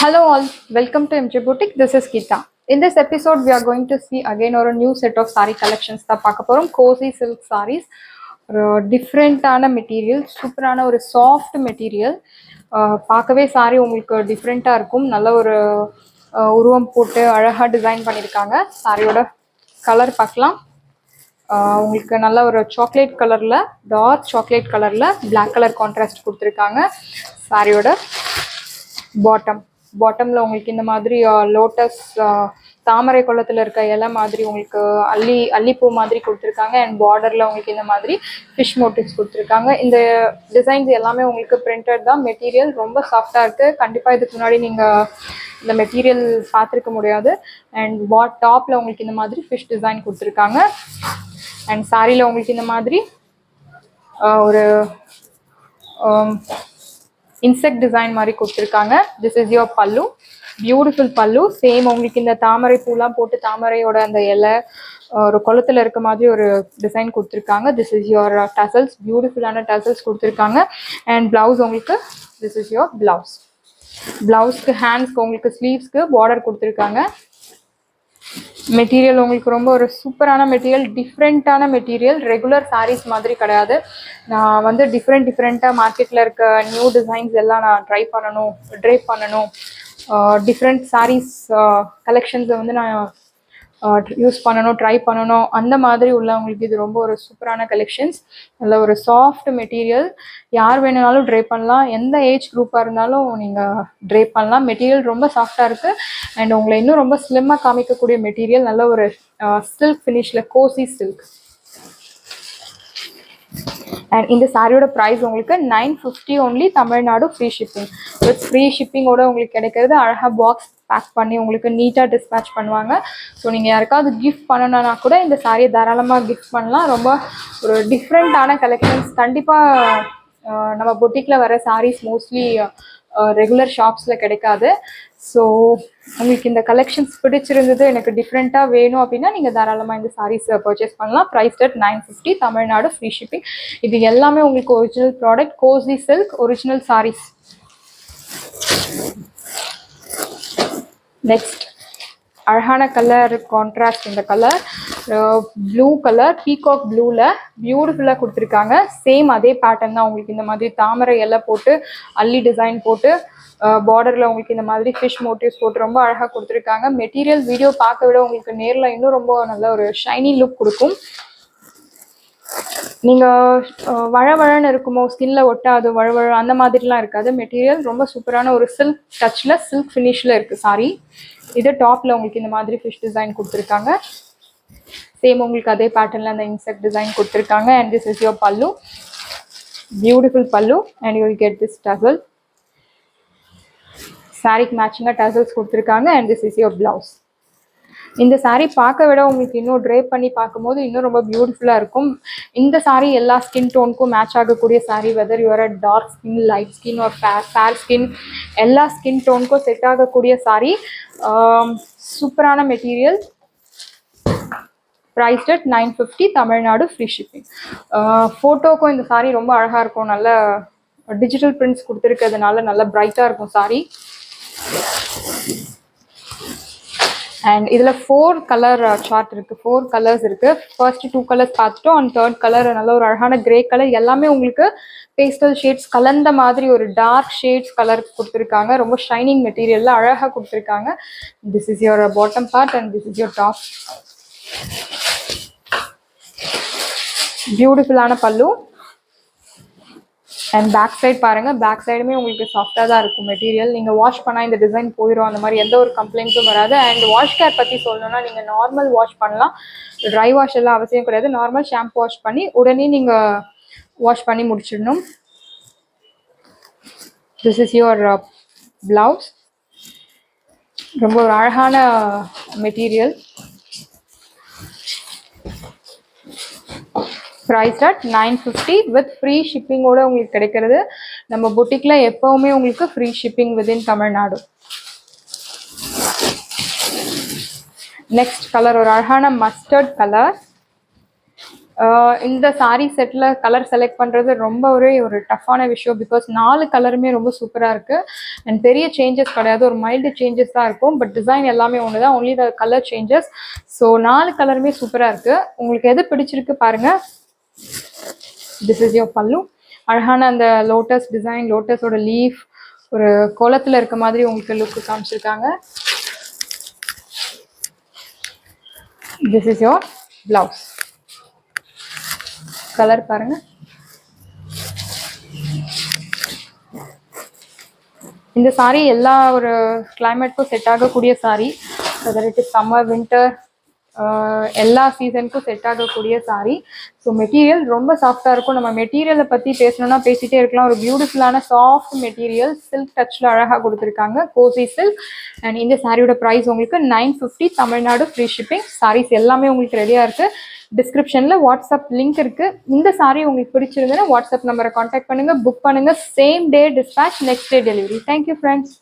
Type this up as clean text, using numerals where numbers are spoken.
Hello all, welcome to MJ Boutique. This is Geeta. In this episode, we are going to see again a new set of saree collections. The Pakapuram cozy silk sarees, different material, super or soft material. பார்க்கவே sorry உங்களுக்கு டிஃப்ரெண்ட்டாக இருக்கும். நல்ல ஒரு உருவம் போட்டு அழகாக design பண்ணியிருக்காங்க. சாரியோட கலர் பார்க்கலாம். உங்களுக்கு நல்ல ஒரு சாக்லேட் கலரில், டார்க் சாக்லேட் கலரில் பிளாக் கலர் கான்ட்ராஸ்ட் கொடுத்துருக்காங்க. சாரியோட பாட்டமில் உங்களுக்கு இந்த மாதிரி லோட்டஸ் தாமரை குளத்தில் இருக்க இலை மாதிரி உங்களுக்கு அல்லிப்பூ மாதிரி கொடுத்துருக்காங்க. அண்ட் பார்டரில் உங்களுக்கு இந்த மாதிரி ஃபிஷ் மோட்டிவ்ஸ் கொடுத்துருக்காங்க. இந்த டிசைன்ஸ் எல்லாமே உங்களுக்கு பிரிண்டட் தான். மெட்டீரியல் ரொம்ப சாஃப்டாக இருக்குது. கண்டிப்பாக இதுக்கு முன்னாடி நீங்கள் இந்த மெட்டீரியல் பார்த்துருக்க முடியாது. அண்ட் டாப்பில் உங்களுக்கு இந்த மாதிரி ஃபிஷ் டிசைன் கொடுத்துருக்காங்க. அண்ட் சாரியில் உங்களுக்கு இந்த மாதிரி ஒரு இன்செக்ட் டிசைன் மாதிரி கொடுத்துருக்காங்க. This is your pallu, beautiful பல்லு. சேம் உங்களுக்கு இந்த தாமரை பூலாம் போட்டு தாமரையோட அந்த இலை ஒரு குளத்தில் இருக்க மாதிரி ஒரு டிசைன் கொடுத்துருக்காங்க. திஸ் இஸ் யோர் டசல்ஸ், பியூட்டிஃபுல்லான டசல்ஸ் கொடுத்துருக்காங்க. அண்ட் பிளவுஸ் உங்களுக்கு திஸ் இஸ் யோர் பிளவுஸ். பிளவுஸ்க்கு ஹேண்ட்ஸ்க்கு உங்களுக்கு ஸ்லீவ்ஸ்க்கு பார்டர் கொடுத்துருக்காங்க. மெட்டீரியல் உங்களுக்கு ரொம்ப ஒரு சூப்பரான மெட்டீரியல், டிஃப்ரெண்ட்டான மெட்டீரியல். ரெகுலர் சாரீஸ் மாதிரி கிடையாது. நான் வந்து டிஃப்ரெண்ட்டாக மார்க்கெட்டில் இருக்க நியூ டிசைன்ஸ் எல்லாம் நான் ட்ரை பண்ணணும், டிஃப்ரெண்ட் சாரீஸ் கலெக்ஷன்ஸை வந்து நான் யூஸ் பண்ணணும், ட்ரை பண்ணணும், அந்த மாதிரி உள்ளவங்களுக்கு இது ரொம்ப ஒரு சூப்பரான கலெக்ஷன்ஸ். நல்ல ஒரு சாஃப்ட் மெட்டீரியல், யார் வேணுனாலும் ட்ரை பண்ணலாம். எந்த ஏஜ் குரூப்பாக இருந்தாலும் நீங்கள் ட்ரை பண்ணலாம். மெட்டீரியல் ரொம்ப சாஃப்டாக இருக்குது. அண்ட் உங்களை இன்னும் ரொம்ப ஸ்லிம்மாக காமிக்கக்கூடிய மெட்டீரியல். நல்ல ஒரு சில்க் ஃபினிஷில், கோசி சில்க். அண்ட் இந்த சாரியோட ப்ரைஸ் உங்களுக்கு 950 only, Tamil Nadu free shipping. With free ஷிப்பிங்கோட உங்களுக்கு கிடைக்கிறது. அழகாக பாக்ஸ் பேக் பண்ணி உங்களுக்கு நீட்டாக டிஸ்பேச் பண்ணுவாங்க. ஸோ நீங்கள் யாருக்காவது கிஃப்ட் பண்ணணுன்னா கூட இந்த சாரியை தாராளமாக கிஃப்ட் பண்ணலாம். ரொம்ப ஒரு டிஃப்ரெண்ட்டான கலெக்ஷன்ஸ். கண்டிப்பாக நம்ம பொட்டிக்கில் வர சாரீஸ் மோஸ்ட்லி ரெகுலர் ஷாப்ஸில் கிடைக்காது. ஸோ உங்களுக்கு இந்த கலெக்ஷன்ஸ் பிடிச்சிருந்தது, எனக்கு டிஃப்ரெண்ட்டாக வேணும் அப்படின்னா நீங்கள் தாராளமாக இந்த சாரீஸ் பர்ச்சேஸ் பண்ணலாம். Price at 950, Tamil Nadu free shipping. இது எல்லாமே உங்களுக்கு ஒரிஜினல் ப்ராடக்ட், கோசி சில்க் ஒரிஜினல் சாரீஸ். நெக்ஸ்ட் அழகான கலர் கான்ட்ராஸ்ட். இந்த கலர் ப்ளூ கலர், பீகாக் ப்ளூவில் பியூட்டிஃபுல்லாக கொடுத்துருக்காங்க. சேம் அதே பேட்டர்ன் தான். உங்களுக்கு இந்த மாதிரி தாமரை எல்லாம் போட்டு அல்லி டிசைன் போட்டு பார்டரில் உங்களுக்கு இந்த மாதிரி ஃபிஷ் மோட்டிவ்ஸ் போட்டு ரொம்ப அழகாக கொடுத்துருக்காங்க. மெட்டீரியல் வீடியோ பார்க்க விட உங்களுக்கு நேரில் இன்னும் ரொம்ப நல்ல ஒரு ஷைனி லுக் கொடுக்கும். நீங்கள் வழவழன்னு இருக்குமோ, ஸ்கின்ல ஒட்டாது, வழவழ அந்த மாதிரிலாம் இருக்காது. மெட்டீரியல் ரொம்ப சூப்பரான ஒரு சில்க் டச்சில், சில்க் ஃபினிஷில் இருக்குது சாரி. இது டாப்பில் உங்களுக்கு இந்த மாதிரி ஃபிஷ் டிசைன் கொடுத்துருக்காங்க. சேம் உங்களுக்கு அதே பேட்டர்னில் அந்த இன்செக்ட் டிசைன் கொடுத்துருக்காங்க. And this is your pallu, beautiful pallu. And you will get this tassel. சாரிக்கு மேட்சிங்காக டசல்ஸ் கொடுத்துருக்காங்க. And this is your blouse. இந்த சாரீ பார்க்க விட உங்களுக்கு இன்னும் ட்ரை பண்ணி பார்க்கும்போது இன்னும் ரொம்ப பியூட்டிஃபுல்லாக இருக்கும். இந்த சாரீ எல்லா ஸ்கின் டோனுக்கும் மேட்ச் ஆகக்கூடிய sari. Whether you are a dark skin, light skin ஒரு ஃபேர் ஸ்கின், எல்லா ஸ்கின் டோனுக்கும் செட் ஆகக்கூடிய சாரீ. சூப்பரான material. Priced at 950, Tamil Nadu free shipping. ஃபோட்டோக்கும் இந்த சாரீ ரொம்ப அழகாக இருக்கும். நல்ல டிஜிட்டல் பிரிண்ட்ஸ் கொடுத்துருக்கிறதுனால நல்ல பிரைட்டாக இருக்கும் சாரீ. அண்ட் இதில் 4 கலர் சார்ட் இருக்குது, 4 கலர்ஸ் இருக்குது. ஃபர்ஸ்ட் 2 கலர்ஸ் பார்த்துட்டோம். அண்ட் தேர்ட் கலர் நல்ல ஒரு அழகான கிரே கலர். எல்லாமே உங்களுக்கு பேஸ்டல் ஷேட்ஸ் கலந்த மாதிரி ஒரு டார்க் ஷேட்ஸ் கலர் கொடுத்துருக்காங்க. ரொம்ப ஷைனிங் மெட்டீரியலில் அழகாக கொடுத்துருக்காங்க. This is your bottom part and this is your top. பியூட்டிஃபுல்லான பல்லு. அண்ட் பேக் சைட் பாருங்கள். பேக் சைடுமே உங்களுக்கு சாஃப்டாக தான் இருக்கும் மெட்டீரியல். நீங்கள் வாஷ் பண்ணால் இந்த டிசைன் போயிடும், அந்த மாதிரி எந்த ஒரு கம்ப்ளைண்ட்ஸும் வராது. அண்ட் வாஷ் கேர் பற்றி சொல்லணும்னா நீங்கள் நார்மல் வாஷ் பண்ணலாம். ட்ரை வாஷ் எல்லாம் அவசியம் கிடையாது. நார்மல் ஷாம்பு வாஷ் பண்ணி உடனே நீங்கள் வாஷ் பண்ணி முடிச்சிடணும். This is your blouse. ரொம்ப ஒரு அழகான material. Price at 950 with free ஷிப்பிங்கோடு உங்களுக்கு கிடைக்கிறது. நம்ம புட்டிக்கில் எப்போவுமே உங்களுக்கு free shipping within Tamil Nadu. Next colour ஒரு அழகான மஸ்டர்ட் கலர். இந்த சாரீ செட்டில் கலர் செலக்ட் பண்ணுறது ரொம்ப ஒரு டஃப்பான விஷயம். பிகாஸ் 4 கலருமே ரொம்ப சூப்பராக இருக்குது. அண்ட் பெரிய சேஞ்சஸ் கிடையாது, ஒரு மைல்டு சேஞ்சஸ் தான் இருக்கும். பட் டிசைன் எல்லாமே ஒன்று தான், only the colour changes. So 4 கலருமே சூப்பராக இருக்குது. உங்களுக்கு எது பிடிச்சிருக்கு பாருங்கள். திஸ் இஸ் யோர் பல்லு. அழகான அந்த லோட்டஸ் டிசைன், லோட்டஸோட லீஃப் ஒரு கோலத்தில் இருக்க மாதிரி உங்களுக்கு லுக்கு காமிச்சிருக்காங்க. This is your blouse. Colour பாருங்க. இந்த சாரீ எல்லா ஒரு கிளைமேட்க்கும் செட் ஆகக்கூடிய sari. Whether it is summer, winter, எல்லா சீசனுக்கும் செட் ஆகக்கூடிய சாரீ. ஸோ மெட்டீரியல் ரொம்ப சாஃப்டாக இருக்கும். நம்ம மெட்டீரியலை பற்றி பேசணும்னா பேசிகிட்டே இருக்கலாம். ஒரு பியூட்டிஃபுல்லான சாஃப்ட் மெட்டீரியல், சில்க் டச்சில் அழகாக கொடுத்துருக்காங்க, கோசி சில்க். அண்ட் இந்த சாரியோட ப்ரைஸ் உங்களுக்கு 950, தமிழ்நாடு ஃப்ரீ ஷிப்பிங். சாரீஸ் எல்லாமே உங்களுக்கு ரெடியாக இருக்குது. டிஸ்கிரிப்ஷனில் வாட்ஸ்அப் லிங்க் இருக்குது. இந்த சாரீ உங்களுக்கு பிடிச்சிருந்ததுன்னா வாட்ஸ்அப் நம்பரை காண்டாக்ட் பண்ணுங்கள், புக் பண்ணுங்கள். Same day dispatch, next day delivery. Thank you friends.